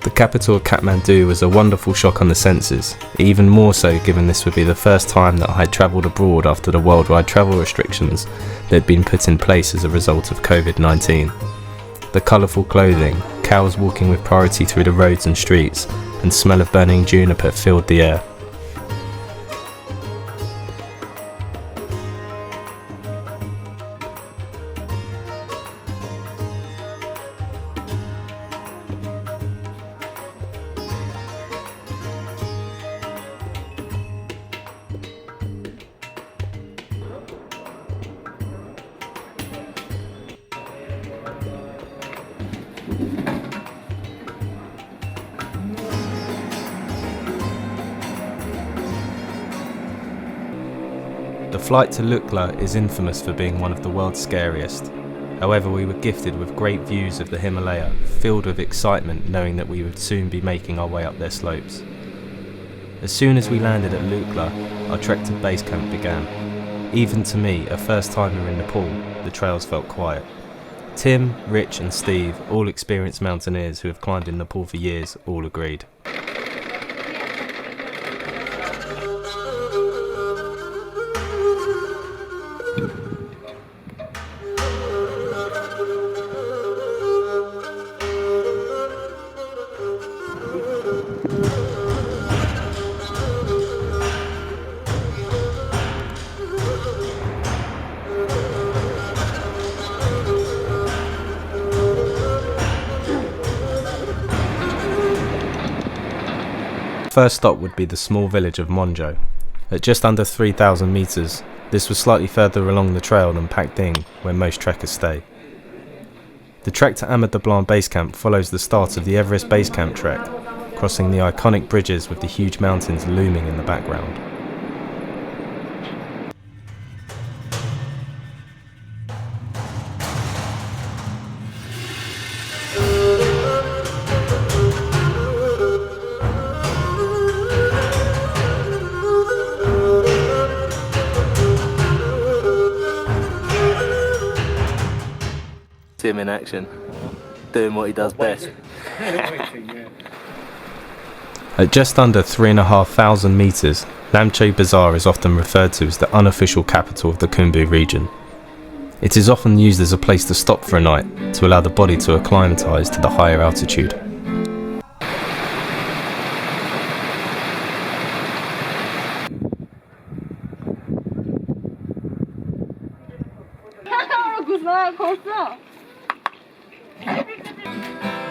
The capital of Kathmandu was a wonderful shock on the senses, even more so given this would be the first time that I had travelled abroad after the worldwide travel restrictions that had been put in place as a result of COVID-19. The colourful clothing, cows walking with priority through the roads and streets, and smell of burning juniper filled the air. The flight to Lukla is infamous for being one of the world's scariest. However, we were gifted with great views of the Himalaya, filled with excitement knowing that we would soon be making our way up their slopes. As soon as we landed at Lukla, our trek to base camp began. Even to me, a first timer in Nepal, the trails felt quiet. Tim, Rich and Steve, all experienced mountaineers who have climbed in Nepal for years, all agreed. First stop would be the small village of Monjo. At just under 3,000 metres, this was slightly further along the trail than Pak Ding, where most trekkers stay. The trek to Dablam base camp follows the start of the Everest base camp trek, crossing the iconic bridges with the huge mountains looming in the background. Tim in action, doing what he does best. At just under 3,500 metres, Namche Bazaar is often referred to as the unofficial capital of the Khumbu region. It is often used as a place to stop for a night to allow the body to acclimatise to the higher altitude.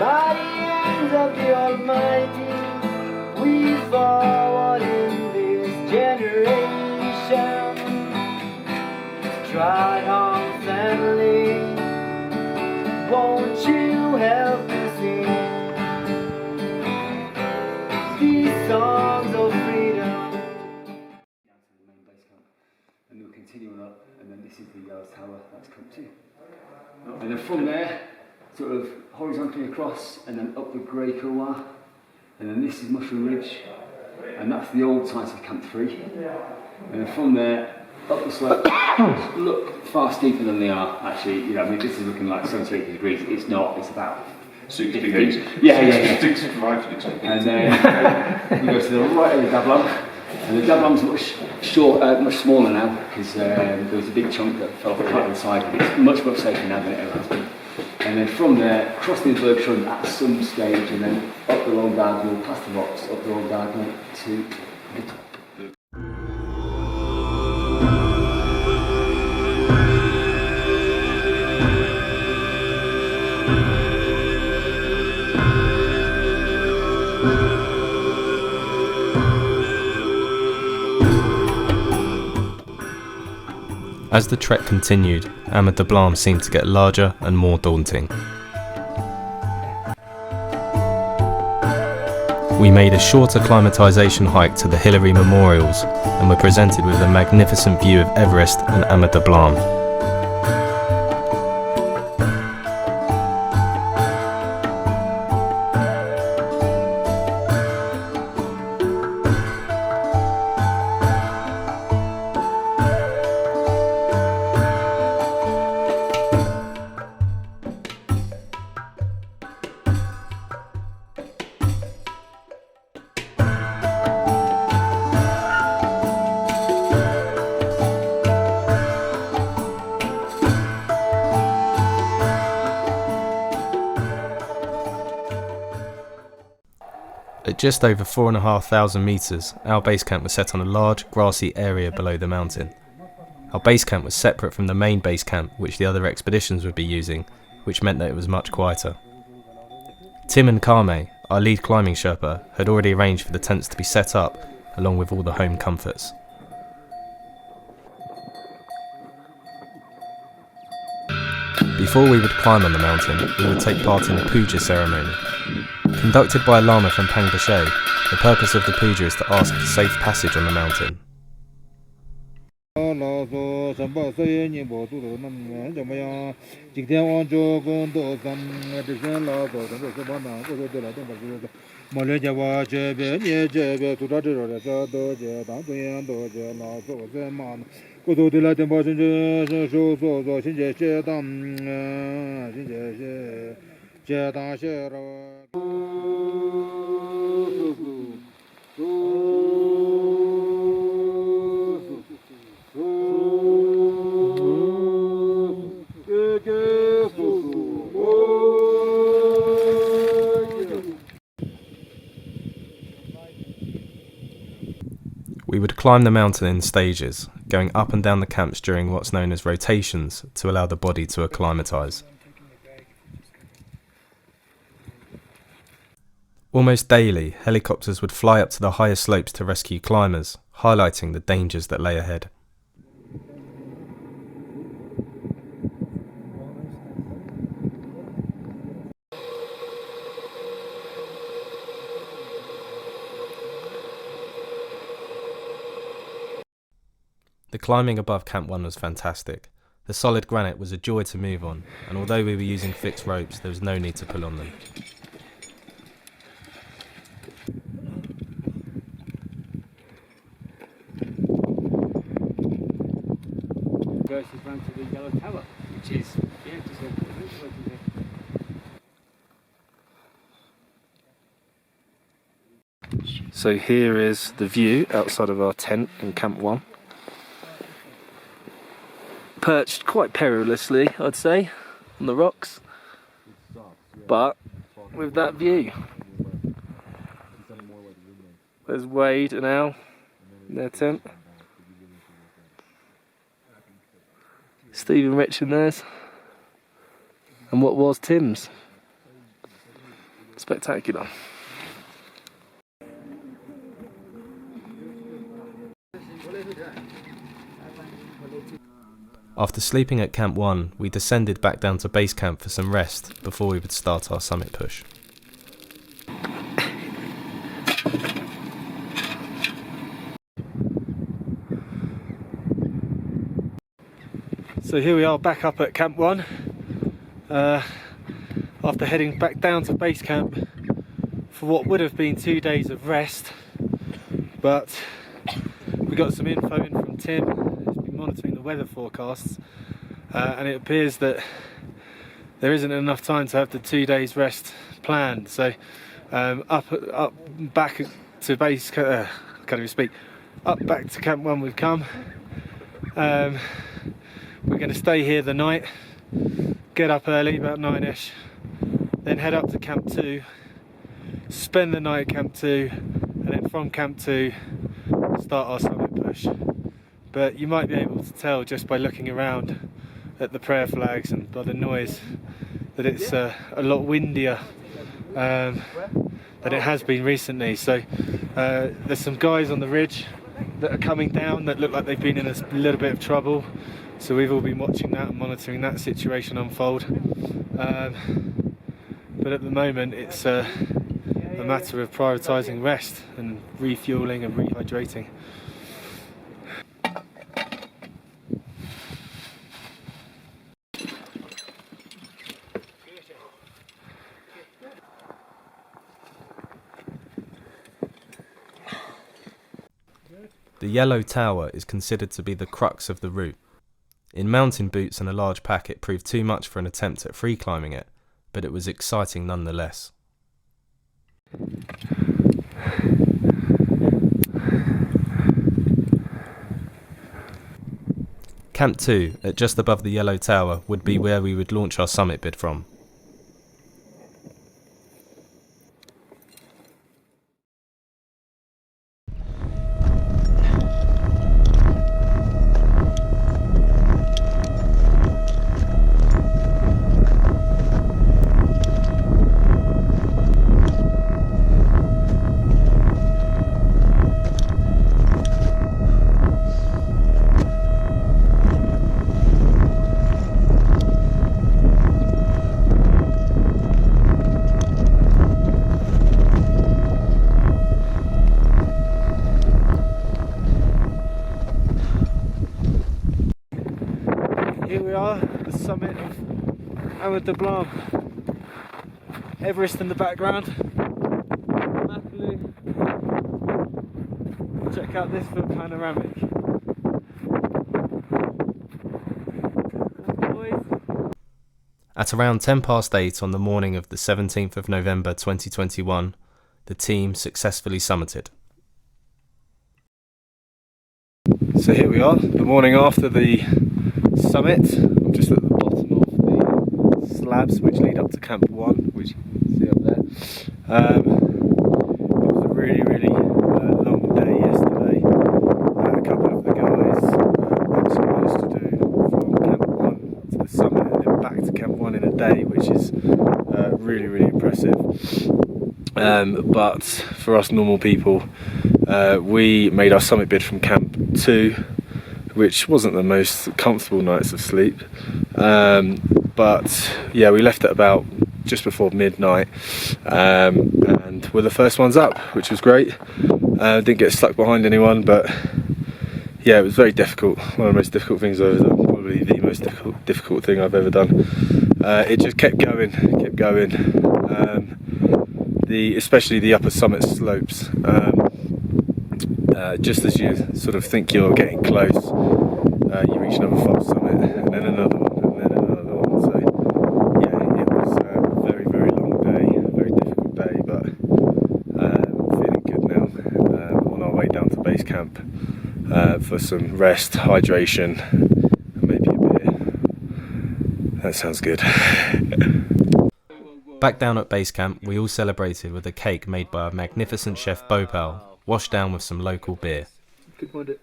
By the hands of the Almighty, we forward in this generation. Triumph family, won't you help me sing these songs of freedom? Down to the main base camp, and we'll continue on up, and then this is the tower that's come to. And then from there, sort of horizontally across and then up the Grey Couloir, and then this is Mushroom Ridge, and that's the old site of Camp 3. And then from there, up the slope, look far steeper than they are actually. You know, I mean, this is looking like 78 degrees. It's not. It's about 68. Yeah. 65 for example. And then we go to the right of the Dablam, and the Dablam's much smaller now because there was a big chunk that fell off the right side. It's much safer now than it ever has been. And then from there, cross the Bergschrund at some stage, and then up the long diagonal, past the rocks, up the long diagonal to the top. As the trek continued, Dablam seemed to get larger and more daunting. We made a short acclimatisation hike to the Hillary Memorials and were presented with a magnificent view of Everest and Dablam. At just over 4,500 metres, our base camp was set on a large, grassy area below the mountain. Our base camp was separate from the main base camp which the other expeditions would be using, which meant that it was much quieter. Tim and Kame, our lead climbing Sherpa, had already arranged for the tents to be set up, along with all the home comforts. Before we would climb on the mountain, we would take part in a puja ceremony. Conducted by a lama from Pangdashe, the purpose of the puja is to ask for safe passage on the mountain. We would climb the mountain in stages, going up and down the camps during what's known as rotations to allow the body to acclimatise. Almost daily, helicopters would fly up to the higher slopes to rescue climbers, highlighting the dangers that lay ahead. The climbing above Camp 1 was fantastic. The solid granite was a joy to move on, and although we were using fixed ropes, there was no need to pull on them. Versus round to the Yellow Tower, which is just a So here is the view outside of our tent in Camp 1. Perched quite perilously, I'd say, on the rocks, but with that view. There's Wade and Al in their tent. Steve and Rich in theirs. And what was Tim's. Spectacular. After sleeping at Camp 1, we descended back down to base camp for some rest before we would start our summit push. So here we are back up at Camp 1 after heading back down to base camp for what would have been 2 days of rest, but we got some info in from Tim. It's been monitoring the weather forecasts, and it appears that there isn't enough time to have the 2 days rest planned. So back to base, can't even speak. Up back to Camp 1 we've come. We're going to stay here the night, get up early, about 9ish, then head up to Camp 2, spend the night at Camp 2, and then from Camp 2 start our summit push. But you might be able to tell just by looking around at the prayer flags and by the noise that it's a lot windier than it has been recently. So there's some guys on the ridge that are coming down that look like they've been in a little bit of trouble, so we've all been watching that and monitoring that situation unfold. But at the moment it's a matter of prioritising rest and refuelling and rehydrating. The Yellow Tower is considered to be the crux of the route. In mountain boots and a large pack it proved too much for an attempt at free climbing it, but it was exciting nonetheless. Camp 2, at just above the Yellow Tower, would be where we would launch our summit bid from. Here we are at the summit of Dablam. Everest in the background. Happily. Check out this for panoramic. At around 8:10 on the morning of the 17th of November 2021, the team successfully summited. So here we are, the morning after the summit. I'm just at the bottom of the slabs which lead up to Camp 1, which you can see up there. It was a really long day yesterday. A couple of the guys were supposed to do from Camp 1 to the summit and then back to Camp 1 in a day, which is really impressive. But for us normal people, we made our summit bid from Camp 2, which wasn't the most comfortable nights of sleep, but yeah, we left at about just before midnight, and we're the first ones up, which was great. Didn't get stuck behind anyone, but yeah, it was very difficult. One of the most difficult things I've ever done, probably the most difficult thing I've ever done. It just kept going. Especially the upper summit slopes. Just as you sort of think you're getting close, you reach another false summit, and then another one, and then another one. So yeah, it was a very long day, a very difficult day, but feeling good now. On our way down to base camp for some rest, hydration, and maybe a beer. That sounds good. Back down at base camp, we all celebrated with a cake made by our magnificent chef Bhopal, washed down with some local beer. Good morning.